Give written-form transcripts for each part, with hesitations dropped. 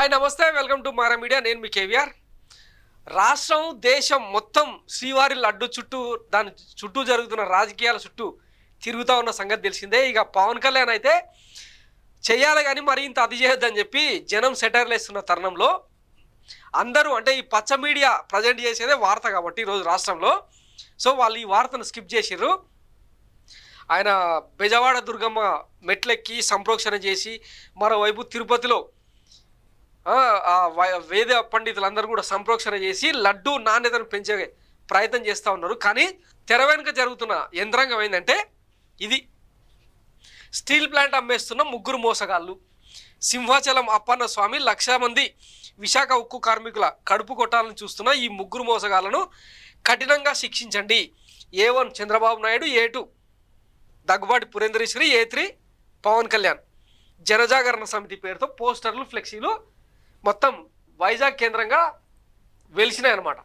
Hi నమస్తే welcome to Mara media. నేను మీ కేవీఆర్. రాష్ట్రం దేశం మొత్తం శ్రీవారి లడ్డు చుట్టూ దాని చుట్టూ జరుగుతున్న రాజకీయాల చుట్టూ తిరుగుతూ ఉన్న సంగతి తెలిసిందే. ఇక పవన్ కళ్యాణ్ అయితే చెయ్యాలి కానీ మరి ఇంత అది చేయొద్దని చెప్పి జనం సెటైర్లు వేస్తున్న తరుణంలో అందరూ అంటే ఈ పచ్చ మీడియా ప్రజెంట్ చేసేదే వార్త కాబట్టి ఈరోజు రాష్ట్రంలో సో వాళ్ళు ఈ వార్తను స్కిప్ చేసిర్రు. ఆయన బెజవాడ దుర్గమ్మ మెట్లెక్కి సంప్రోక్షణ చేసి మరోవైపు తిరుపతిలో వేద పండితులందరూ కూడా సంప్రోక్షణ చేసి లడ్డు నాణ్యతను పెంచే ప్రయత్నం చేస్తూ ఉన్నారు. కానీ తెర వెనుక జరుగుతున్న యంత్రాంగం ఏంటంటే ఇది స్టీల్ ప్లాంట్ అమ్మేస్తున్న ముగ్గురు మోసగాళ్ళు. సింహాచలం అప్పన్న స్వామి 1,00,000 మంది విశాఖ ఉక్కు కార్మికుల కడుపు కొట్టాలని చూస్తున్న ఈ ముగ్గురు మోసగాళ్లను కఠినంగా శిక్షించండి. A1 Chandrababu Naidu, A2 Daggubati పురేంద్రేశ్వరి, A3 Pawan Kalyan. జనజాగరణ సమితి పేరుతో పోస్టర్లు ఫ్లెక్సీలు మొత్తం వైజాగ్ కేంద్రంగా వెలిసినాయి అన్నమాట.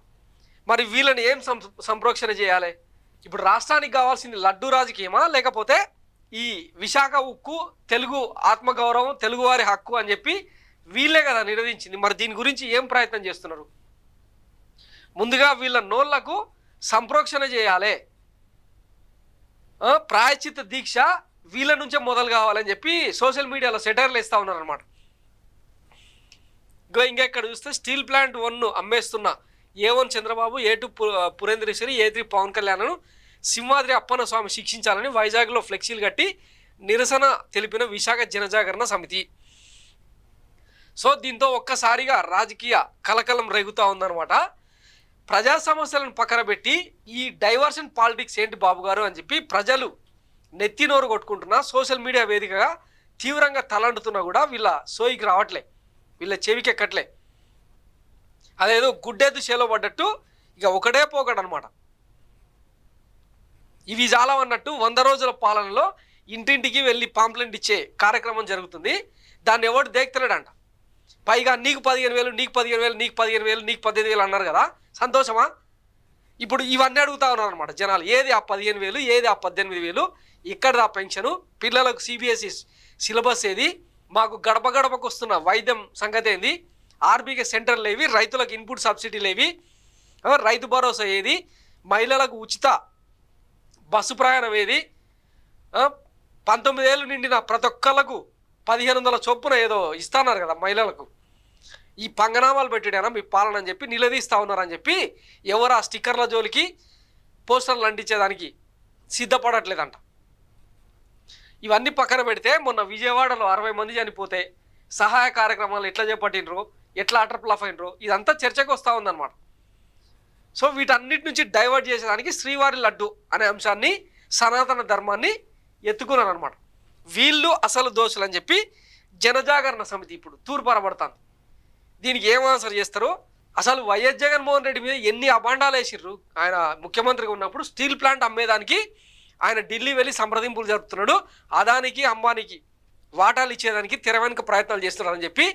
మరి వీళ్ళని ఏం సంప్రోక్షణ చేయాలి? ఇప్పుడు రాష్ట్రానికి కావాల్సింది లడ్డు రాజకీయమా లేకపోతే ఈ విశాఖ ఉక్కు తెలుగు ఆత్మగౌరవం తెలుగువారి హక్కు అని చెప్పి వీళ్ళే కదా నిరోధించింది. మరి దీని గురించి ఏం ప్రయత్నం చేస్తున్నారు? ముందుగా వీళ్ళ నోళ్లకు సంప్రోక్షణ చేయాలి, ప్రాయశ్చిత్త దీక్ష వీళ్ళ నుంచే మొదలు కావాలని చెప్పి సోషల్ మీడియాలో సెటైర్లు వేస్తూ ఉన్నారనమాట. ఇంకా ఇక్కడ చూస్తే స్టీల్ ప్లాంట్ 1 అమ్మేస్తున్న A1 Chandrababu, A2 Purandeswari, A3 Pavan కళ్యాణ్ను సింహాద్రి అప్పన్న స్వామి శిక్షించాలని వైజాగ్లో ఫ్లెక్సీలు కట్టి నిరసన తెలిపిన విశాఖ జనజాగరణ సమితి. సో దీంతో ఒక్కసారిగా రాజకీయ కలకలం రేగుతూ ఉందన్నమాట. ప్రజా సమస్యలను పక్కన పెట్టి ఈ డైవర్షన్ పాలిటిక్స్ ఏంటి బాబు గారు అని చెప్పి ప్రజలు నెత్తి నోరు కొట్టుకుంటున్నా సోషల్ మీడియా వేదికగా తీవ్రంగా తలంటుతున్నా కూడా వీళ్ళ సోయికి రావట్లే, వీళ్ళ చెవికి ఎక్కట్లే. అదేదో గుడ్డెద్దు చేలో పడ్డట్టు ఇక ఒకటే పోకడనమాట. ఇవి చాలా అన్నట్టు 100 రోజుల పాలనలో ఇంటింటికి వెళ్ళి పాంప్లెంట్ ఇచ్చే కార్యక్రమం జరుగుతుంది. దాన్ని ఎవడు దేక్తలేడంట. పైగా నీకు 15,000, నీకు 15,000, నీకు 15,000, నీకు 18,000 అన్నారు కదా, సంతోషమా? ఇప్పుడు ఇవన్నీ అడుగుతా ఉన్నారు అనమాట జనాలు. ఏది ఆ 15,000, ఏది ఆ 18,000, ఇక్కడది ఆ పెన్షను, పిల్లలకు CBSE సిలబస్ ఏది, మాకు గడప గడపకు వస్తున్న వైద్యం సంగతి ఏంది, ఆర్బీకే సెంటర్లు ఏవి, రైతులకు ఇన్పుట్ సబ్సిడీలు ఏవి, రైతు భరోసా ఏది, మహిళలకు ఉచిత బస్సు ప్రయాణం ఏది, 19 ఏళ్ళు నిండిన ప్రతి ఒక్కళ్ళకు 1,500 చొప్పున ఏదో ఇస్తున్నారు కదా మహిళలకు. ఈ పంగనామాలు పెట్టానా మీ పాలన అని చెప్పి నిలదీస్తూ ఉన్నారని చెప్పి ఎవరు ఆ స్టిక్కర్ల జోలికి పోస్టర్లు అంటించేదానికి సిద్ధపడట్లేదంట. ఇవన్నీ పక్కన పెడితే మొన్న విజయవాడలో 60 మంది చనిపోతే సహాయ కార్యక్రమాలు ఎట్లా చేపట్టినరో, ఎట్లా అటర్ప్లాఫ్ అయినరో ఇదంతా చర్చకు వస్తూ ఉందన్నమాట. సో వీటన్నిటి నుంచి డైవర్ట్ చేసేదానికి శ్రీవారి లడ్డు అనే అంశాన్ని సనాతన ధర్మాన్ని ఎత్తుకున్నారు అనమాట. వీళ్ళు అసలు దోషులు అని చెప్పి జనజాగరణ సమితి ఇప్పుడు తూర్పారబడుతుంది. దీనికి ఏం ఆన్సర్ చేస్తారో. అసలు వైఎస్ జగన్మోహన్ రెడ్డి మీద ఎన్ని అభాండాలు వేసిర్రు. ఆయన ముఖ్యమంత్రిగా ఉన్నప్పుడు స్టీల్ ప్లాంట్ అమ్మేదానికి ఆయన ఢిల్లీ వెళ్ళి సంప్రదింపులు జరుపుతున్నాడు. అదానికి అంబానీకి వాటాలు ఇచ్చేదానికి తెర వెనుక ప్రయత్నాలు చేస్తున్నారని చెప్పి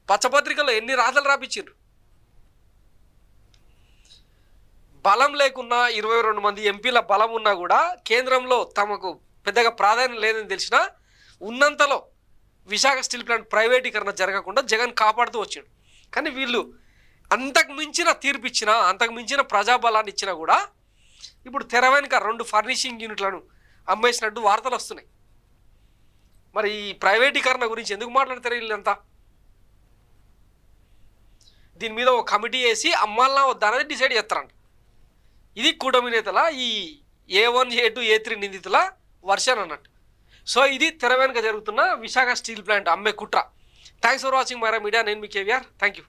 పచ్చపత్రికల్లో ఎన్ని రాతలు రాపించారు. బలం లేకున్నా 22 మంది ఎంపీల బలం ఉన్నా కూడా కేంద్రంలో తమకు పెద్దగా ప్రాధాన్యం లేదని తెలిసినా ఉన్నంతలో విశాఖ స్టీల్ ప్లాంట్ ప్రైవేటీకరణ జరగకుండా జగన్ కాపాడుతూ వచ్చాడు. కానీ వీళ్ళు అంతకు మించిన తీర్పు ఇచ్చినా, అంతకు మించిన ప్రజాబలాన్ని ఇచ్చినా కూడా ఇప్పుడు తెర వెనుక 2 ఫర్నిషింగ్ యూనిట్లను అమ్మేసినట్టు వార్తలు వస్తున్నాయి. మరి ఈ ప్రైవేటీకరణ గురించి ఎందుకు మాట్లాడతారు వీళ్ళంతా? దీని మీద ఒక కమిటీ వేసి అమ్మాలనా వద్దా అనేది డిసైడ్ చేస్తారంట. ఇది కూటమి నేతల ఈ A1, A2, A3 నిందితుల వర్షన్ అన్నట్టు. సో ఇది తెర వెనుక జరుగుతున్న విశాఖ స్టీల్ ప్లాంట్ అమ్మే కుట్ర. థ్యాంక్స్ ఫర్ వాచింగ్ మారా మీడియా. నేను మీ కేవీఆర్. Thank you.